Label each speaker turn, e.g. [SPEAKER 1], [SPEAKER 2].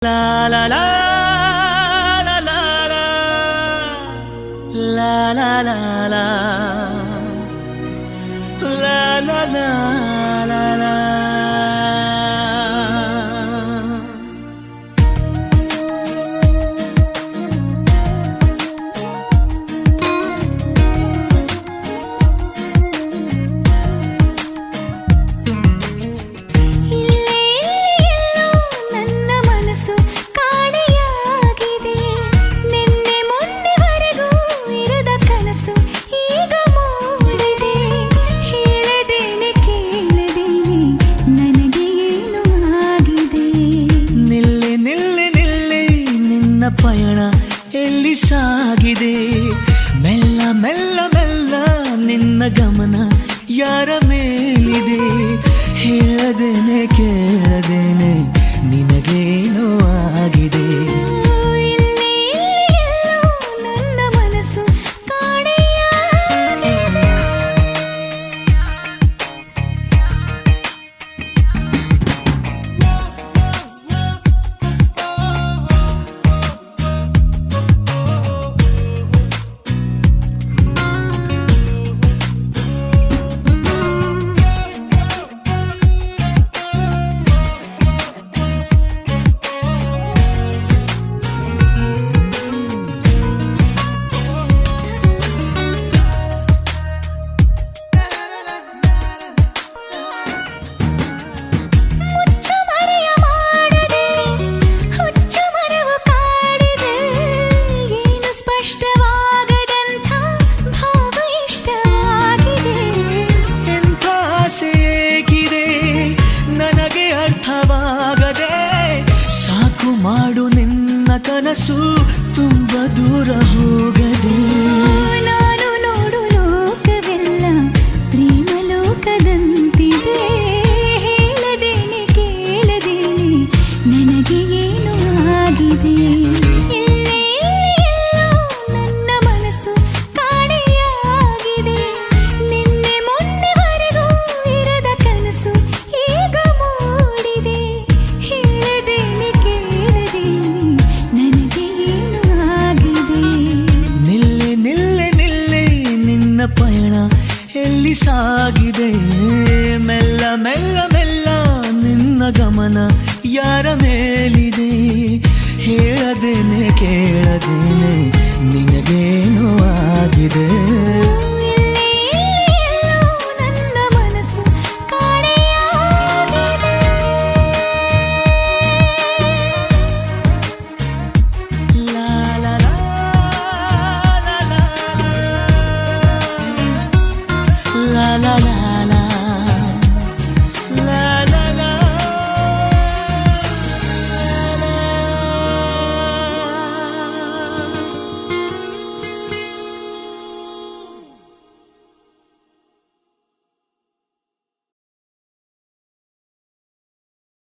[SPEAKER 1] La la la la la la la la la la la la la la. ಪಯಣ ಎಲ್ಲಿ ಸಾಗಿದೆ ಮೆಲ್ಲ ಮೆಲ್ಲ ಮೆಲ್ಲ ನಿನ್ನ ಗಮನ ಯಾರ ಮೇಲಿದೆ ಹೇಳದೇನೆ ಕೇಳದೇನೆ ನಿನಗೇನೋ ಆಗಿದೆ
[SPEAKER 2] ನನ್ನ ಮನಸ್ಸು
[SPEAKER 1] ನನಗೆ ಅರ್ಥವಾಗದೆ ಸಾಕು ಮಾಡು ನಿನ್ನ ಕನಸು ತುಂಬ ದೂರ ಹೋಗದೆ
[SPEAKER 2] ನಾನು ನೋಡು ಲೋಕವೆಲ್ಲ ಪ್ರೇಮ ಲೋಕದಂತಿದೆ ಹೇಳದೇನೆ ಕೇಳದೇನೆ ನನಗೆ ಏನು ಆಗಿದೆ